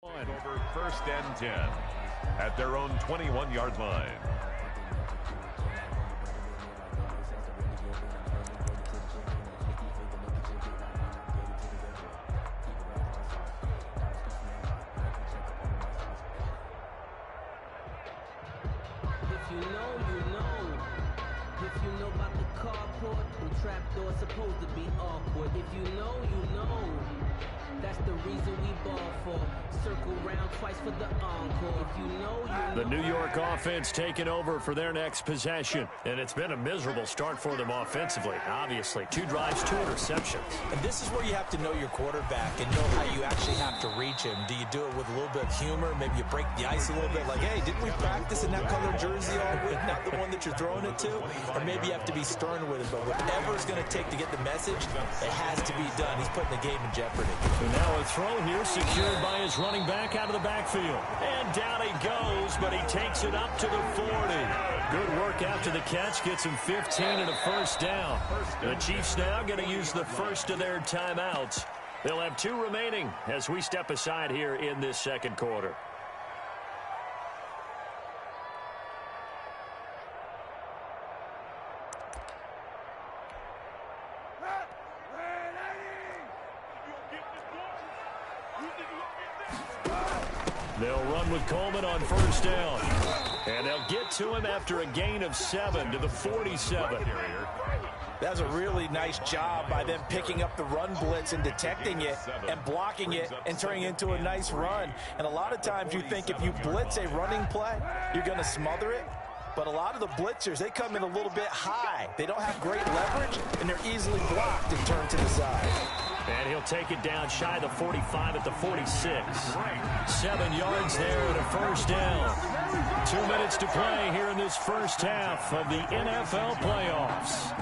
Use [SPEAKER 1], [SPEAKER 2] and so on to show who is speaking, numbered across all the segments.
[SPEAKER 1] Over 1st and 10 at their own 21-yard line.
[SPEAKER 2] If you know, you know. If you know about the carport, the trapdoor supposed to be awkward. If you know, you know. That's the reason we ball for. Circle round twice for the encore. If you know, you know.
[SPEAKER 3] The New York offense taking over for their next possession. And it's been a miserable start for them offensively, obviously. 2 drives, 2 interceptions.
[SPEAKER 4] And this is where you have to know your quarterback and know how you actually have to reach him. Do you do it with a little bit of humor? Maybe you break the ice a little bit. Like, hey, didn't we practice in that color jersey all week? Not the one that you're throwing it to? Or maybe you have to be stern with it. But whatever it's going to take to get the message, it has to be done. He's putting the game in jeopardy.
[SPEAKER 3] So now a throw here secured by his running back out of the backfield. And down he goes, but he takes it up to the 40. Good work after the catch. Gets him 15 and a first down. The Chiefs now going to use the first of their timeouts. They'll have 2 remaining as we step aside here in this second quarter. They'll run with Coleman on first down. And they'll get to him after a gain of 7 to the 47.
[SPEAKER 4] That's a really nice job by them picking up the run blitz and detecting it and blocking it and turning it into a nice run. And a lot of times you think if you blitz a running play, you're going to smother it. But a lot of the blitzers, they come in a little bit high. They don't have great leverage, and they're easily blocked and turned to the side.
[SPEAKER 3] And he'll take it down shy of the 45 at the 46. 7 yards there and a first down. 2 minutes to play here in this first half of the NFL playoffs.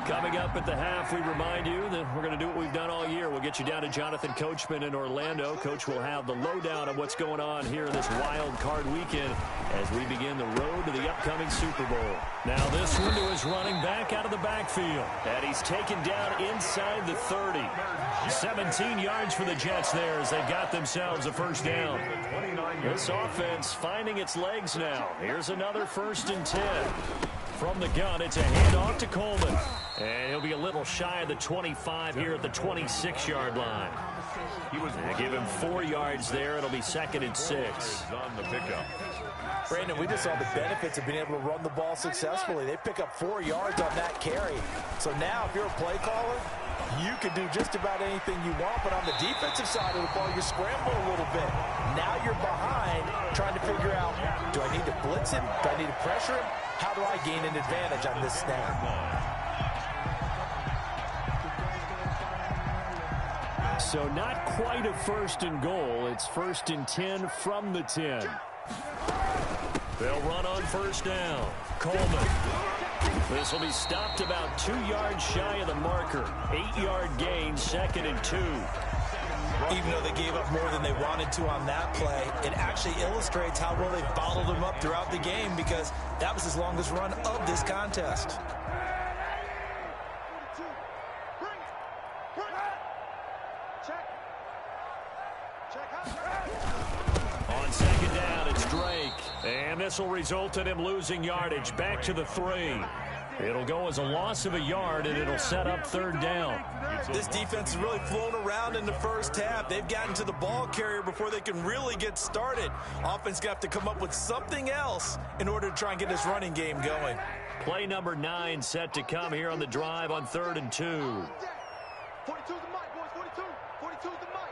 [SPEAKER 3] Coming up at the half, we remind you that we're going to do what we've done all year. We'll get you down to Jonathan Coachman in Orlando. Coach will have the lowdown of what's going on here in this wild card weekend as we begin the road to the upcoming Super Bowl. Now this one to his running back out of the backfield. And he's taken down inside the 30. 17 yards for the Jets there as they've got themselves a first down. This offense finding its legs now. Here's another 1st and 10. From the gun, it's a handoff to Coleman. And he'll be a little shy of the 25 here at the 26-yard line. They give him 4 yards there. It'll be 2nd and 6.
[SPEAKER 1] On the pickup.
[SPEAKER 4] Brandon, we just saw the benefits of being able to run the ball successfully. They pick up 4 yards on that carry. So now if you're a play caller, you can do just about anything you want. But on the defensive side of the ball, you're scrambling a little bit. Now you're behind trying to figure out, do I need to blitz him? Do I need to pressure him? How do I gain an advantage on this snap?
[SPEAKER 3] So not quite a 1st and goal. It's 1st and 10 from the 10. They'll run on first down. Coleman. This will be stopped about 2 yards shy of the marker. 8-yard gain, 2nd and 2.
[SPEAKER 4] Even though they gave up more than they wanted to on that play, it actually illustrates how well they bottled them up throughout the game because that was his longest run of this contest.
[SPEAKER 3] On 2nd down, it's Drake. And this will result in him losing yardage back to the 3. It'll go as a loss of a yard, and it'll set up 3rd down.
[SPEAKER 4] This defense has really flown around in the first half. They've gotten to the ball carrier before they can really get started. Offense got to come up with something else in order to try and get this running game going.
[SPEAKER 3] Play number 9 set to come here on the drive on 3rd and 2.
[SPEAKER 5] 42's the mic, boys. 42. 42's the mic.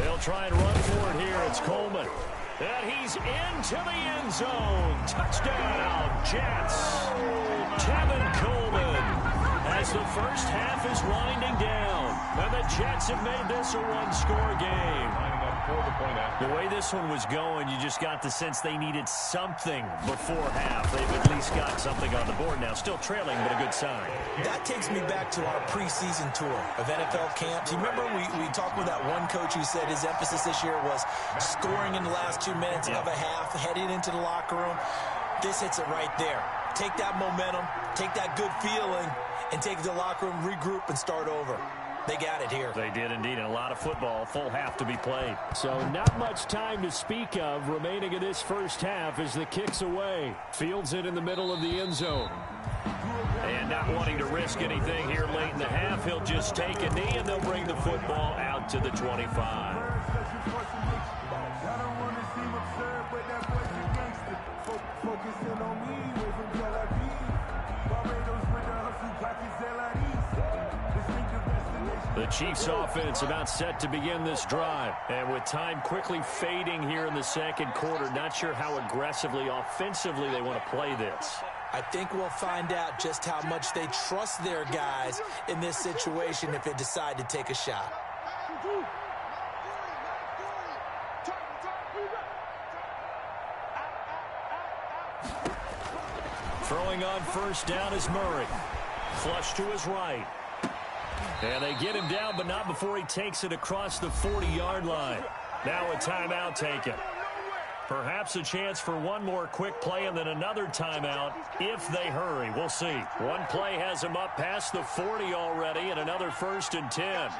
[SPEAKER 3] They'll try and run for it here. It's Coleman. And he's into the end zone. Touchdown, Jets. Tevin Coleman as the first half is winding down. And the Jets have made this a one-score game. The way this one was going, you just got the sense they needed something before half. They've at least got something on the board now. Still trailing, but a good sign.
[SPEAKER 4] That takes me back to our preseason tour of NFL camps. You remember we talked with that one coach who said his emphasis this year was scoring in the last 2 minutes of a half, heading into the locker room. This hits it right there. Take that momentum, take that good feeling, and take it to the locker room, regroup, and start over. They got it here.
[SPEAKER 3] They did indeed, and a lot of football, full half to be played. So not much time to speak of remaining in this first half as the kick's away. Fields it in the middle of the end zone. And not wanting to risk anything here late in the half, he'll just take a knee, and they'll bring the football out to the 25. The Chiefs offense about set to begin this drive. And with time quickly fading here in the second quarter, not sure how aggressively, offensively they want to play this.
[SPEAKER 4] I think we'll find out just how much they trust their guys in this situation if they decide to take a shot.
[SPEAKER 3] Throwing on first down is Murray. Flush to his right. And they get him down, but not before he takes it across the 40-yard line. Now a timeout taken. Perhaps a chance for one more quick play and then another timeout if they hurry. We'll see. One play has him up past the 40 already, and another 1st and 10.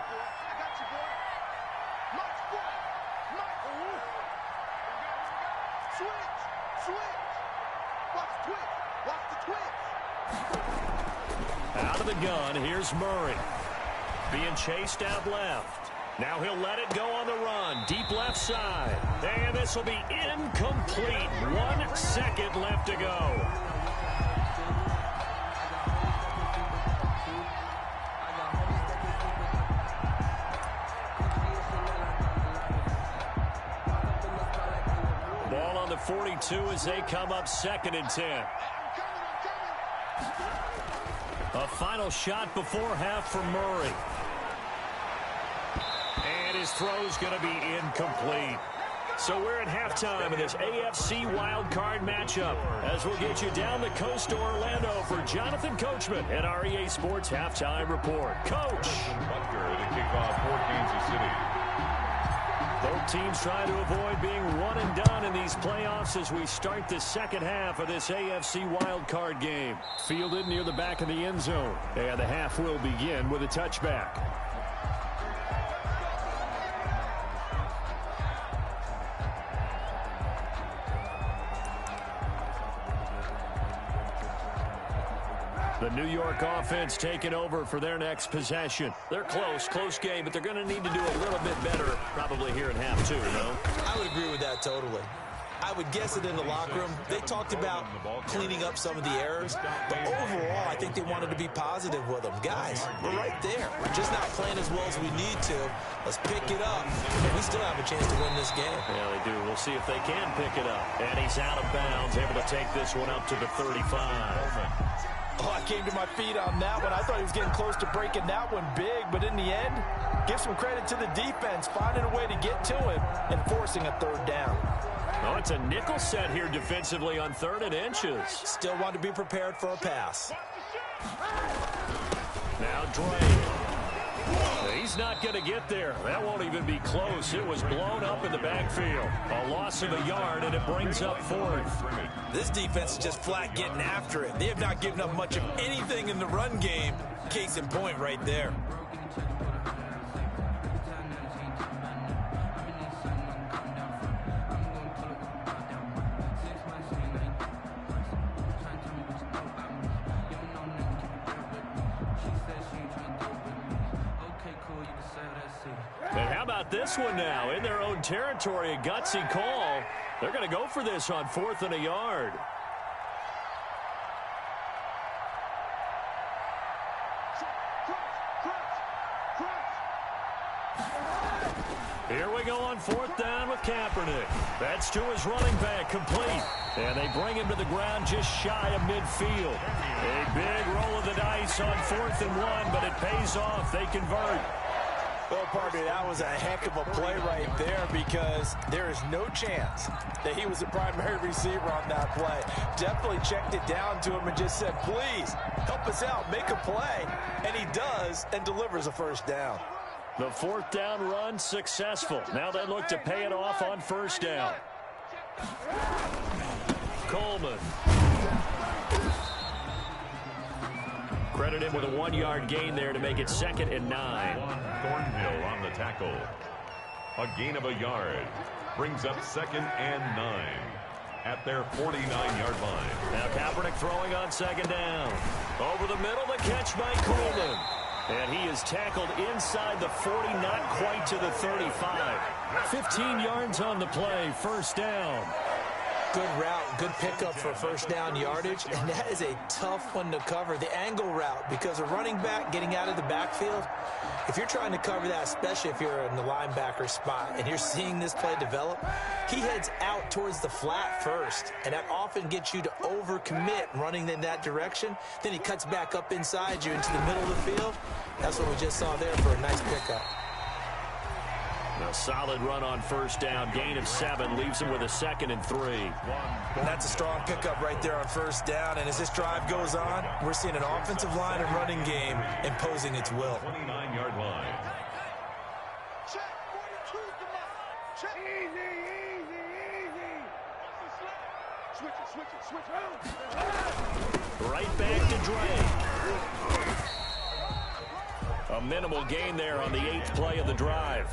[SPEAKER 3] Out of the gun, here's Murray. Being chased out left. Now he'll let it go on the run. Deep left side. And this will be incomplete. 1 second left to go. Ball on the 42 as they come up 2nd and 10. A final shot before half for Murray. And his throw's going to be incomplete. So we're at halftime in this AFC wildcard matchup as we'll get you down the coast to Orlando for Jonathan Coachman at our EA Sports Halftime Report. Coach.
[SPEAKER 1] Butker to kick off for Kansas City.
[SPEAKER 3] Both teams trying to avoid being one and done in these playoffs as we start the second half of this AFC wildcard game. Fielded near the back of the end zone. And the half will begin with a touchback. The New York offense taking over for their next possession. They're close game, but they're going to need to do a little bit better probably here in half two, no?
[SPEAKER 4] I would agree with that totally. I would guess that in the locker room, they talked about cleaning up some of the errors, but overall, I think they wanted to be positive with them. Guys, we're right there. We're just not playing as well as we need to. Let's pick it up, and we still have a chance to win this game.
[SPEAKER 3] Yeah, they do. We'll see if they can pick it up. And he's out of bounds, able to take this one up to the 35.
[SPEAKER 4] Oh, I came to my feet on that one. I thought he was getting close to breaking that one big, but in the end, give some credit to the defense, finding a way to get to him and forcing a 3rd down.
[SPEAKER 3] Oh, it's a nickel set here defensively on 3rd and inches.
[SPEAKER 4] Still want to be prepared for a pass.
[SPEAKER 3] Now Drake. He's not going to get there. That won't even be close. It was blown up in the backfield. A loss of a yard, and it brings up 4th.
[SPEAKER 4] This defense is just flat getting after it. They have not given up much of anything in the run game. Case in point right there.
[SPEAKER 3] And how about this one now? In their own territory, a gutsy call. They're going to go for this on 4th and a yard. Here we go on 4th down with Kaepernick. That's to his running back, complete. And they bring him to the ground just shy of midfield. A big roll of the dice on 4th and 1, but it pays off. They convert.
[SPEAKER 4] Well, partner, that was a heck of a play right there because there is no chance that he was the primary receiver on that play. Definitely checked it down to him and just said, please, help us out, make a play. And he does and delivers a 1st down.
[SPEAKER 3] The 4th down run successful. Now they look to pay it off on 1st down. Coleman. Credit him with a 1-yard gain there to make it 2nd and 9.
[SPEAKER 1] Thornhill on the tackle. A gain of a yard. Brings up 2nd and 9 at their 49-yard line.
[SPEAKER 3] Now Kaepernick throwing on 2nd down. Over the middle, the catch by Coleman. And he is tackled inside the 40, not quite to the 35. 15 yards on the play, 1st down.
[SPEAKER 4] Good route, good pickup for first down yardage, and that is a tough one to cover, the angle route, because a running back getting out of the backfield, if you're trying to cover that, especially if you're in the linebacker spot and you're seeing this play develop, he heads out towards the flat first, and that often gets you to overcommit running in that direction. Then he cuts back up inside you into the middle of the field. That's what we just saw there for a nice pickup.
[SPEAKER 3] A solid run on 1st down, gain of 7, leaves him with a 2nd and 3.
[SPEAKER 4] And that's a strong pickup right there on 1st down. And as this drive goes on, we're seeing an offensive line and running game imposing its will.
[SPEAKER 1] 29-yard line.
[SPEAKER 5] Check. 42's the mark. Check. Easy. Switch it.
[SPEAKER 3] Right back to Dre. A minimal gain there on the 8th play of the drive.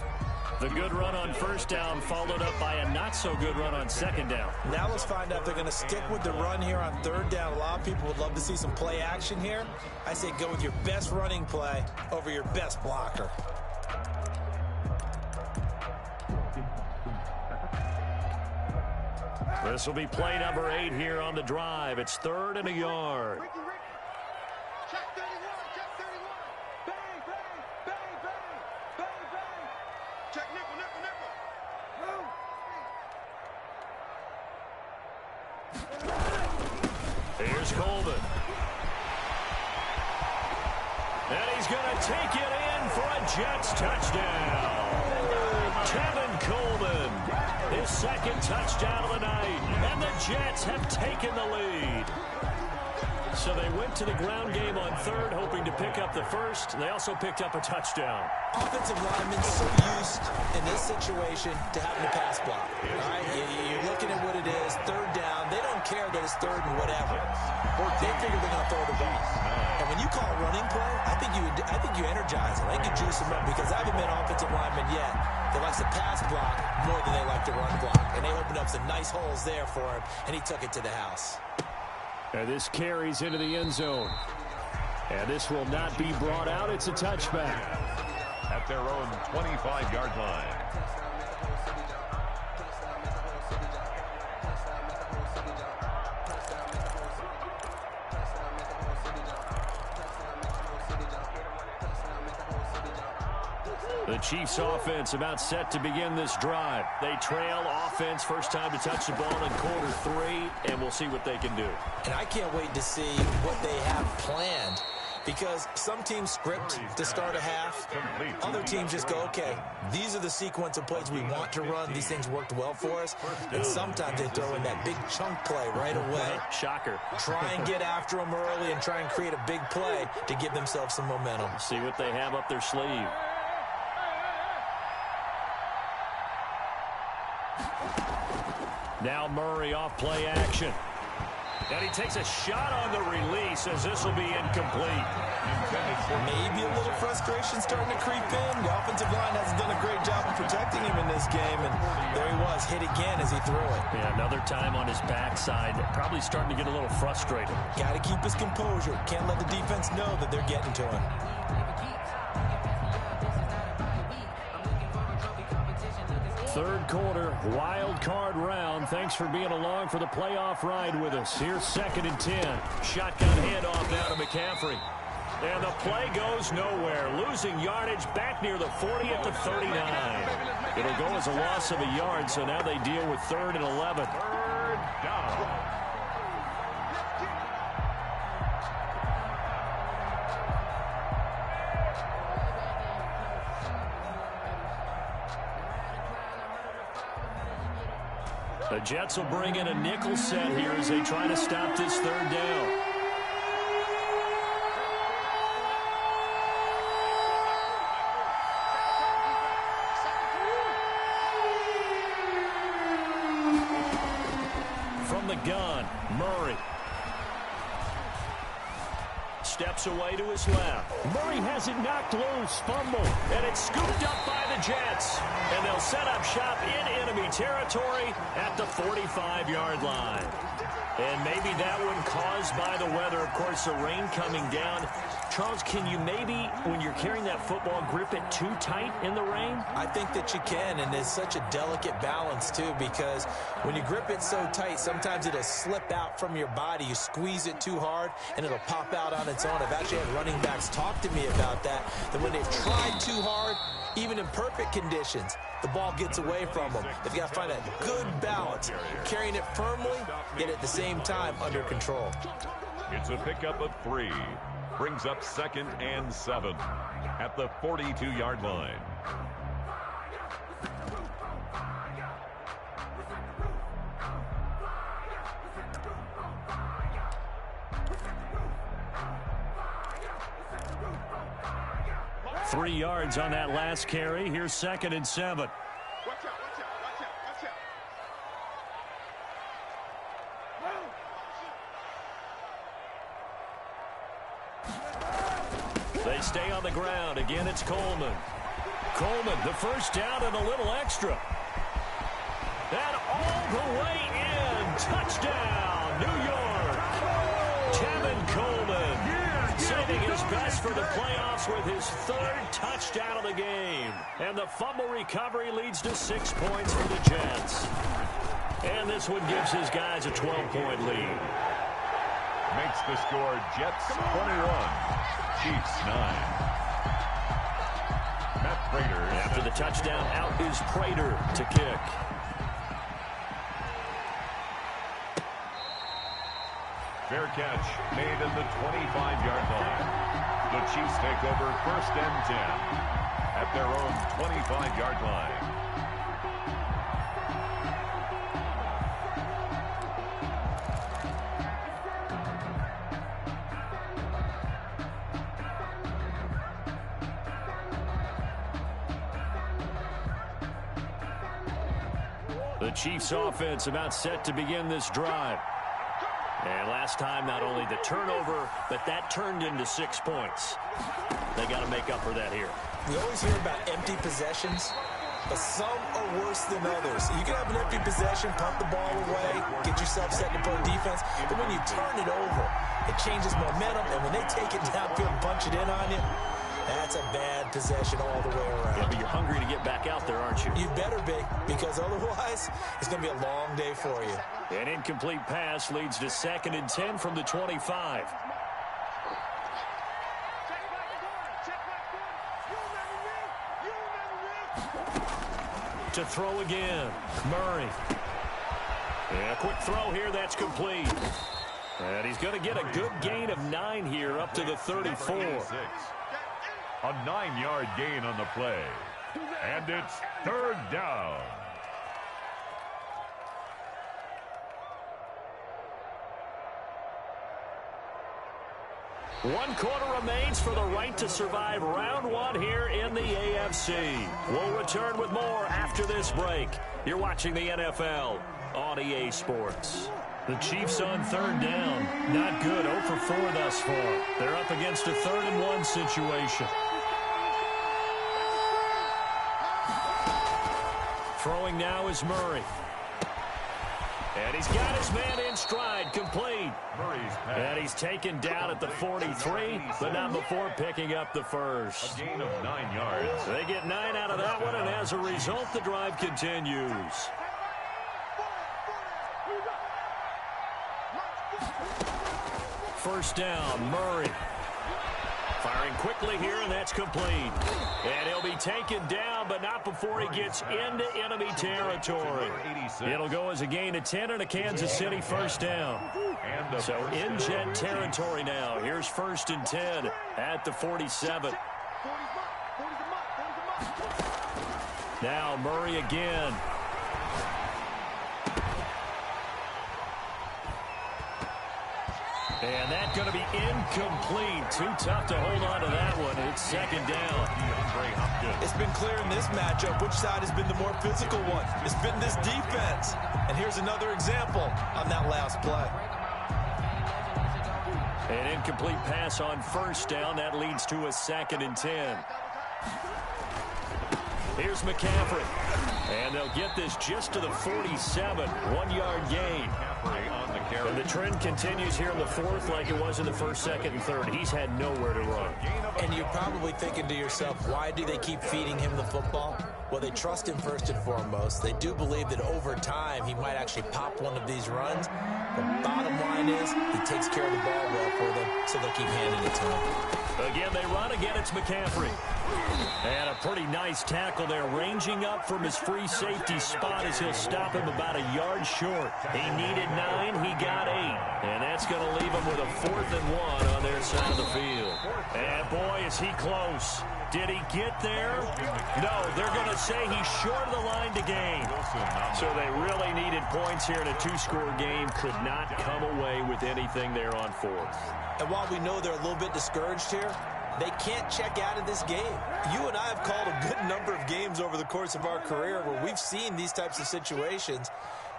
[SPEAKER 3] The good run on 1st down followed up by a not-so-good run on 2nd down.
[SPEAKER 4] Now let's find out if they're going to stick with the run here on 3rd down. A lot of people would love to see some play action here. I say go with your best running play over your best blocker.
[SPEAKER 3] This will be play number 8 here on the drive. It's 3rd and a yard.
[SPEAKER 5] Ricky. Check 31. Bang. Check nickel.
[SPEAKER 3] Here's Coleman. And he's going to take it in for a Jets touchdown. Tevin Coleman, his 2nd touchdown of the night. And the Jets have taken the lead. So they went to the ground game on 3rd, hoping to pick up the 1st. They also picked up a touchdown.
[SPEAKER 4] Offensive linemen so used in this situation to having a pass block. All right, you're looking at what it is, 3rd down. They don't care that it's 3rd and whatever. They figure they're going to throw the ball. And when you call running play, I think you energize them. I think you juice them up, because I haven't been an offensive lineman yet that likes to pass block more than they like to run block. And they opened up some nice holes there for him, and he took it to the house.
[SPEAKER 3] And this carries into the end zone. And this will not be brought out. It's a touchback.
[SPEAKER 1] At their own 25-yard line.
[SPEAKER 3] The Chiefs offense about set to begin this drive. They trail offense, first time to touch the ball in quarter 3, and we'll see what they can do.
[SPEAKER 4] And I can't wait to see what they have planned, because some teams script to start a half. Other teams just go, okay, these are the sequence of plays we want to run. These things worked well for us. And sometimes they throw in that big chunk play right away.
[SPEAKER 3] Shocker.
[SPEAKER 4] Try and get after them early and try and create a big play to give themselves some momentum.
[SPEAKER 3] See what they have up their sleeve. Now Murray off play action. And he takes a shot on the release, as this will be incomplete.
[SPEAKER 4] Maybe a little frustration starting to creep in. The offensive line hasn't done a great job of protecting him in this game, and there he was, hit again as he threw it.
[SPEAKER 3] Yeah, another time on his backside. Probably starting to get a little frustrated.
[SPEAKER 4] Got to keep his composure. Can't let the defense know that they're getting to him.
[SPEAKER 3] Third quarter, wild card round. Thanks for being along for the playoff ride with us. Here's 2nd and 10. Shotgun handoff now to McCaffrey. And the play goes nowhere. Losing yardage back near the 40 at the 39. It'll go as a loss of a yard, so now they deal with 3rd and 11.
[SPEAKER 1] 3rd down.
[SPEAKER 3] The Jets will bring in a nickel set here as they try to stop this 3rd down. From the gun, Murray. steps away to his left. Murray has it knocked loose, fumble, and it's scooped up by the Jets. And they'll set up shop in enemy territory at the 45-yard line. And maybe that one caused by the weather. Of course, the rain coming down. Charles, can you maybe, when you're carrying that football, grip it too tight in the rain?
[SPEAKER 4] I think that you can, and it's such a delicate balance, too, because when you grip it so tight, sometimes it'll slip out from your body. You squeeze it too hard, and it'll pop out on its own. I've actually had running backs talk to me about that when they've tried too hard, even in perfect conditions, the ball gets away from them. They've got to find a good balance, carrying it firmly, yet at the same time under control.
[SPEAKER 1] It's a pickup of 3. Brings up 2nd and 7 at the 42-yard line.
[SPEAKER 3] Three yards on that last carry. Here's 2nd and 7.
[SPEAKER 5] Watch out, watch out, watch out, watch out.
[SPEAKER 3] They stay on the ground. Again, it's Coleman. Coleman, the first down and a little extra. And all the way in. Touchdown, New York. Tevin Coleman, saving his best for the playoffs with his 3rd touchdown of the game. And the fumble recovery leads to 6 points for the Jets. And this one gives his guys a 12-point lead.
[SPEAKER 1] Makes the score Jets 21, Chiefs 9. Matt Prater.
[SPEAKER 3] After the touchdown, out is Prater to kick.
[SPEAKER 1] Fair catch made at the 25-yard line. The Chiefs take over 1st and 10 at their own 25-yard line.
[SPEAKER 3] The Chiefs offense about set to begin this drive. And last time, not only the turnover, but that turned into 6 points. They got to make up for that here.
[SPEAKER 4] We always hear about empty possessions, but some are worse than others. You can have an empty possession, punt the ball away, get yourself set to play defense, but when you turn it over, it changes momentum, and when they take it downfield and punch it in on you, that's a bad possession all the way around.
[SPEAKER 3] Yeah, but you're hungry to get back out there, aren't you?
[SPEAKER 4] You better be, because otherwise, it's going to be a long day for you.
[SPEAKER 3] An incomplete pass leads to 2nd and 10 from the 25. To throw again, Murray. Yeah, quick throw here, that's complete. And he's going to get a good gain of 9 here up to the 34.
[SPEAKER 1] A 9-yard gain on the play. And it's 3rd down.
[SPEAKER 3] One quarter remains for the right to survive round 1 here in the AFC. We'll return with more after this break. You're watching the NFL on EA Sports. The Chiefs on 3rd down. Not good. 0 for 4 thus far. They're up against a 3rd and 1 situation. Throwing now is Murray. And he's got his man in stride, complete. And he's taken down at the 43, but not before picking up the first.
[SPEAKER 1] A gain of 9 yards.
[SPEAKER 3] They get 9 out of that one, and as a result, the drive continues. First down, Murray. Firing quickly here, and that's complete. And he'll be taken down, but not before he gets into enemy territory. It'll go as a gain of 10 and a Kansas City first down. So in Jet territory now. Here's 1st and 10 at the 47. Now Murray again. And that's going to be incomplete. Too tough to hold on to that one. It's 2nd down.
[SPEAKER 4] It's been clear in this matchup which side has been the more physical one. It's been this defense. And here's another example on that last play.
[SPEAKER 3] An incomplete pass on first down. That leads to a 2nd and 10. Here's McCaffrey. And they'll get this just to the 47. 1-yard gain. And the trend continues here in the 4th like it was in the 1st, 2nd, and 3rd. He's had nowhere to run.
[SPEAKER 4] And you're probably thinking to yourself, why do they keep feeding him the football? Well, they trust him first and foremost. They do believe that over time he might actually pop one of these runs. The bottom line is he takes care of the ball well for them, so they'll keep handing it to him.
[SPEAKER 3] Again, they run. Again, it's McCaffrey. And a pretty nice tackle there, ranging up from his free safety spot as he'll stop him about a yard short. He needed 9, he got 8. And that's going to leave him with a 4th and 1 on their side of the field. And boy, is he close. Did he get there? No, they're going to say he's short of the line to gain. So they really needed points here in a 2-score game. Could not come away with anything there on 4th.
[SPEAKER 4] And while we know they're a little bit discouraged here, they can't check out of this game. You and I have called a good number of games over the course of our career where we've seen these types of situations.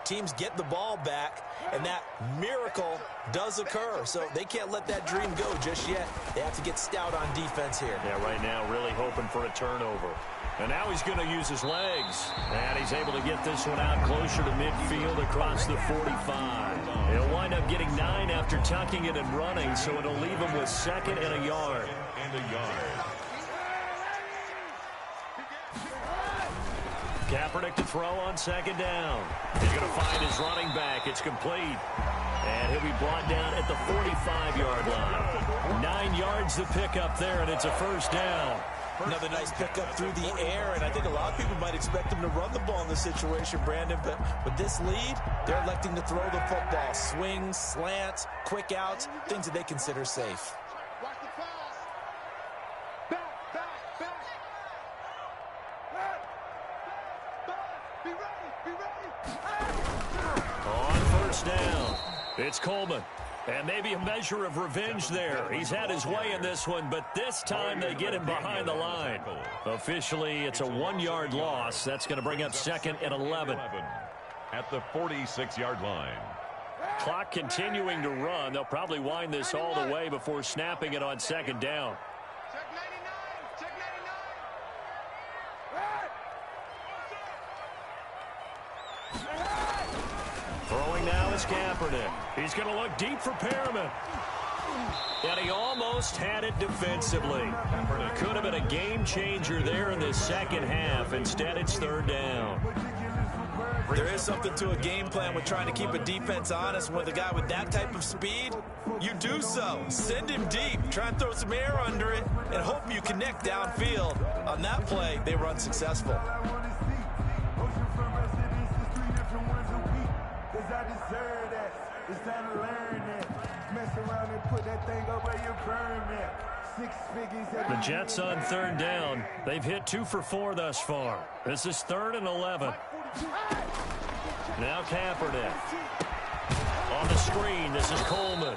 [SPEAKER 4] Teams get the ball back, and that miracle does occur. So they can't let that dream go just yet. They have to get stout on defense here.
[SPEAKER 3] Yeah, right now really hoping for a turnover. And now he's going to use his legs. And he's able to get this one out closer to midfield across the 45. He'll wind up getting 9 after tucking it and running, so it'll leave him with 2nd and a yard. Kaepernick to throw on 2nd down. He's going to find his running back. It's complete. And he'll be brought down at the 45-yard line. 9 yards to pick up there, and it's a 1st down.
[SPEAKER 4] Another nice pickup through the air, and I think a lot of people might expect him to run the ball in this situation, Brandon, but with this lead, they're electing to throw the football. Swings, slants, quick outs, things that they consider safe.
[SPEAKER 5] Watch the pass. Back, back, back. Be ready, be ready.
[SPEAKER 3] On 1st down, it's Coleman. And maybe a measure of revenge there. He's had his way in this one, but this time they get him behind the line. Officially, it's a 1-yard loss. That's going to bring up 2nd and 11.
[SPEAKER 1] At the 46-yard line.
[SPEAKER 3] Clock continuing to run. They'll probably wind this all the way before snapping it on 2nd down.
[SPEAKER 5] Check 99. Check 99.
[SPEAKER 3] Throwing now is Kaepernick. He's going to look deep for Perriman. And he almost had it defensively. Could have been a game changer there in this 2nd half. Instead, it's 3rd down.
[SPEAKER 4] There is something to a game plan with trying to keep a defense honest. With a guy with that type of speed, you do so. Send him deep. Try and throw some air under it and hope you connect downfield. On that play, they were unsuccessful.
[SPEAKER 6] I deserve that. It's time to learn that. Mess around and put that thing up where you burn that. 6 figures.
[SPEAKER 3] The Jets on 3rd down. They've hit 2 for 4 thus far. This is 3rd and 11. Now Kaepernick. On the screen, this is Coleman.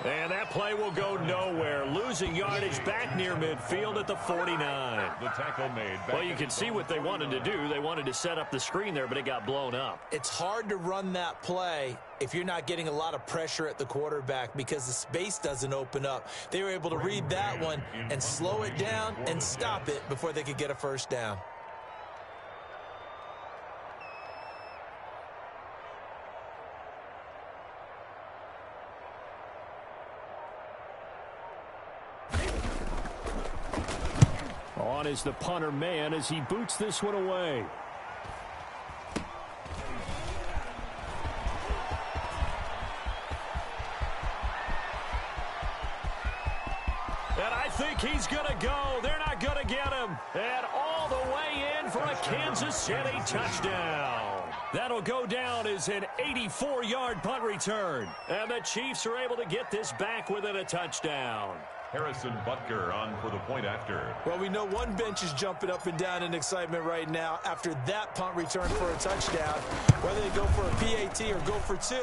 [SPEAKER 3] And that play will go nowhere. Losing yardage back near midfield at the 49.
[SPEAKER 1] The tackle made.
[SPEAKER 3] Well, you can see what they wanted to do. They wanted to set up the screen there, but it got blown up.
[SPEAKER 4] It's hard to run that play if you're not getting a lot of pressure at the quarterback because the space doesn't open up. They were able to read that one and slow it down and stop it before they could get a 1st down.
[SPEAKER 3] On is the punter man as he boots this one away. And I think he's going to go. They're not going to get him. And all the way in for a Kansas City touchdown. That'll go down as an 84-yard punt return. And the Chiefs are able to get this back within a touchdown.
[SPEAKER 1] Harrison Butker on for the point after.
[SPEAKER 4] Well, we know one bench is jumping up and down in excitement right now after that punt return for a touchdown. Whether they go for a PAT or go for 2,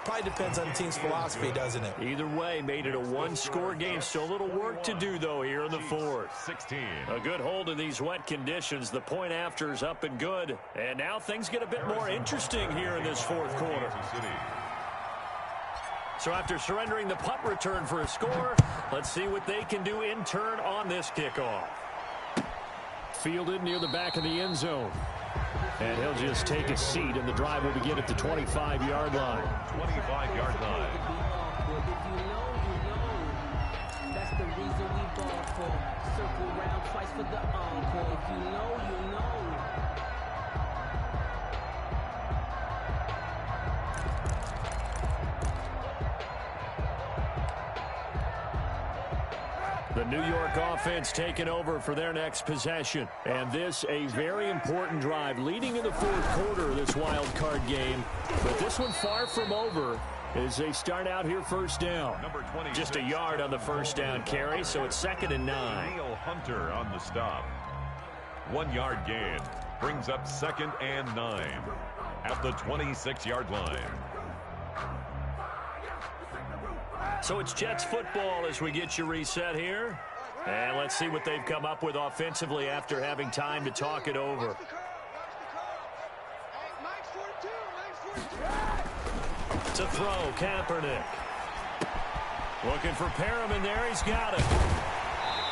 [SPEAKER 4] probably depends on the team's philosophy, doesn't it?
[SPEAKER 3] Either way, made it a 1-score game. Still a little work to do, though, here in the 4th.
[SPEAKER 1] 16.
[SPEAKER 3] A good hold in these wet conditions. The point after is up and good. And now things get a bit more interesting here in this 4th quarter. So after surrendering the punt return for a score, let's see what they can do in turn on this kickoff. Fielded near the back of the end zone. And he'll just take a seat, and the drive will begin at the 25-yard line.
[SPEAKER 1] 25-yard line.
[SPEAKER 2] If you know, you know. That's the reason we ball for. Circle round twice for the encore. If you know, you know.
[SPEAKER 3] The New York offense taking over for their next possession. And this a very important drive leading in the fourth quarter of this wild card game. But this one far from over as they start out here first down. Just a yard on the first down carry, so it's 2nd and 9.
[SPEAKER 1] Neil Hunter on the stop. 1-yard gain brings up 2nd and 9 at the 26-yard line.
[SPEAKER 3] So it's Jets football as we get you reset here. And let's see what they've come up with offensively after having time to talk it over. To throw, Kaepernick. Looking for Perriman there. He's got it.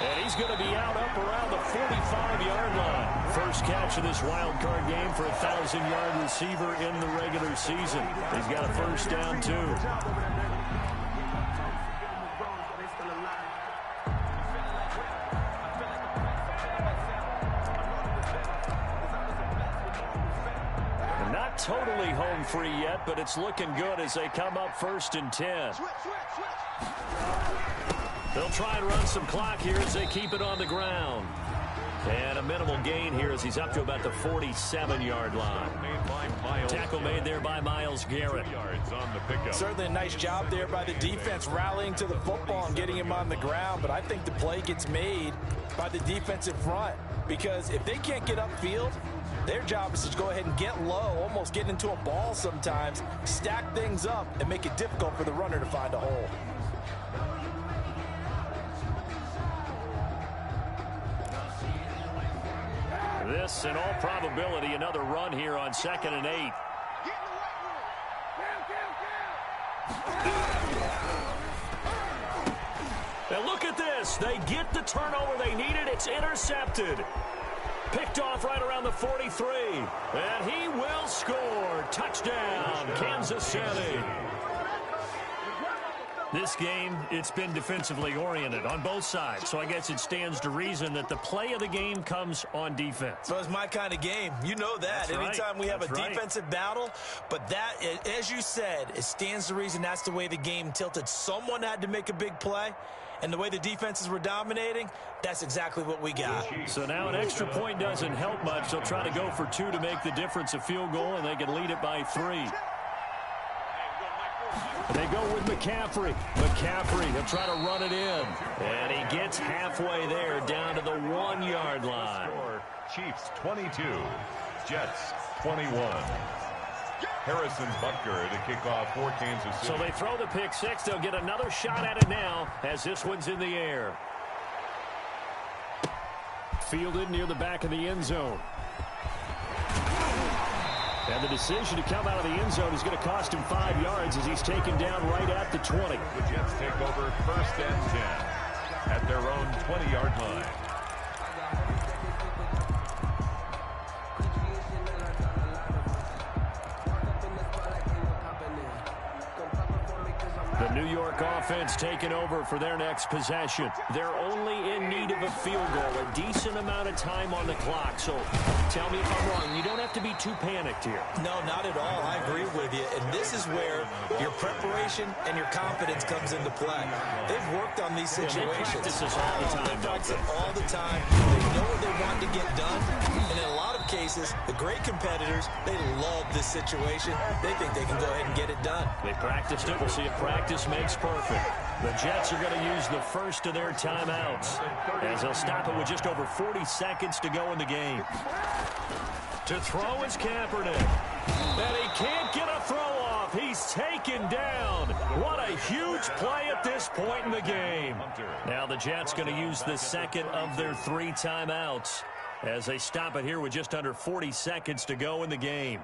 [SPEAKER 3] And he's going to be out up around the 45-yard line. First catch of this wild card game for a 1,000-yard receiver in the regular season. He's got a first down, too. Totally home free yet, but it's looking good as they come up 1st and 10. They'll try and run some clock here as they keep it on the ground. And a minimal gain here as he's up to about the 47-yard line. Tackle made there by Myles Garrett.
[SPEAKER 4] Certainly a nice job there by the defense rallying to the football and getting him on the ground, but I think the play gets made by the defensive front because if they can't get upfield, their job is to go ahead and get low, almost get into a ball sometimes, stack things up, and make it difficult for the runner to find a hole.
[SPEAKER 3] This, in all probability, another run here on 2nd and 8. And look at this. They get the turnover they needed. It's intercepted. Picked off right around the 43. And he will score. Touchdown, Kansas City. This game, it's been defensively oriented on both sides. So I guess it stands to reason that the play of the game comes on defense.
[SPEAKER 4] So it's my kind of game. You know that.
[SPEAKER 3] That's
[SPEAKER 4] Anytime
[SPEAKER 3] right.
[SPEAKER 4] we have
[SPEAKER 3] That's
[SPEAKER 4] a defensive battle. But that, as you said, it stands to reason that's the way the game tilted. Someone had to make a big play. And the way the defenses were dominating, that's exactly what we got.
[SPEAKER 3] So now an extra point doesn't help much. They'll try to go for 2 to make the difference a field goal, and they can lead it by 3. And they go with McCaffrey. He'll try to run it in. And he gets halfway there down to the 1-yard line.
[SPEAKER 1] Chiefs 22, Jets 21. Harrison Butker to kick off for Kansas City.
[SPEAKER 3] So they throw the pick 6. They'll get another shot at it now as this one's in the air. Fielded near the back of the end zone. And the decision to come out of the end zone is going to cost him 5 yards as he's taken down right at the 20.
[SPEAKER 1] The Jets take over 1st and 10 at their own 20-yard line.
[SPEAKER 3] The New York offense taking over for their next possession. They're only in need of a field goal, a decent amount of time on the clock. So tell me if I'm wrong. You don't have to be too panicked here.
[SPEAKER 4] No, not at all. I agree with you. And this is where your preparation and your confidence comes into play. They've worked on these situations.
[SPEAKER 3] They practice this all the time,
[SPEAKER 4] They practice it all the time. They know what they want to get done. And in a lot of cases, the great competitors, they love this situation. They think they can go ahead and get it done.
[SPEAKER 3] They practiced it. We'll see if practice makes perfect. The Jets are going to use the first of their timeouts as they'll stop it with just over 40 seconds to go in the game. To throw is Kaepernick. And he can't get a throw off. He's taken down. What a huge play at this point in the game. Now the Jets going to use the second of their 3 timeouts as they stop it here with just under 40 seconds to go in the game.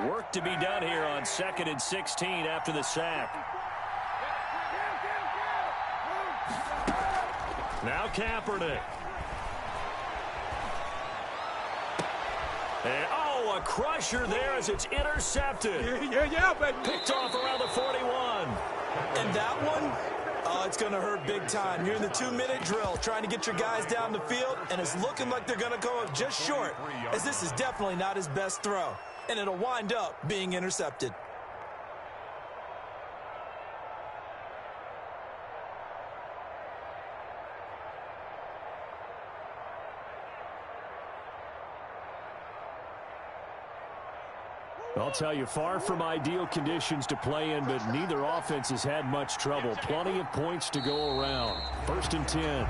[SPEAKER 3] Work to be done here on 2nd and 16 after the sack. Now Kaepernick. And, oh, a crusher there as it's intercepted.
[SPEAKER 5] Yeah, baby.
[SPEAKER 3] Picked off around the 41.
[SPEAKER 4] And that one, oh, it's going to hurt big time. You're in the 2-minute drill trying to get your guys down the field, and it's looking like they're going to go up just short, as this is definitely not his best throw, and it'll wind up being intercepted.
[SPEAKER 3] I'll tell you, far from ideal conditions to play in, but neither offense has had much trouble. Plenty of points to go around. 1st and 10.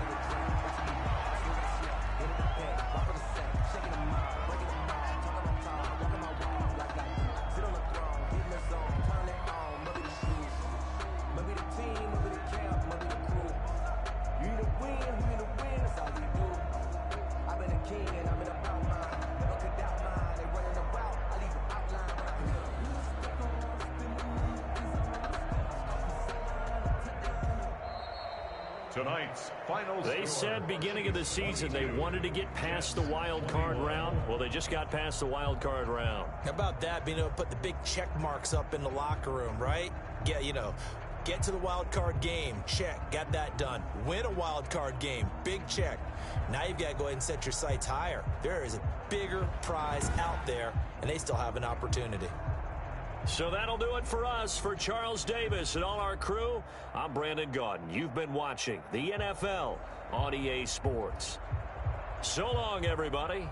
[SPEAKER 1] Tonight's final
[SPEAKER 3] They said beginning of the season they wanted to get past the wild card round. Well, they just got past the wild card round.
[SPEAKER 4] How about that, being able to put the big check marks up in the locker room, right? Get to the wild card game, check, got that done. Win a wild card game, big check. Now you've got to go ahead and set your sights higher. There is a bigger prize out there, and they still have an opportunity.
[SPEAKER 3] So that'll do it for us. For Charles Davis and all our crew, I'm Brandon Gaudin. You've been watching the NFL on EA Sports. So long, everybody.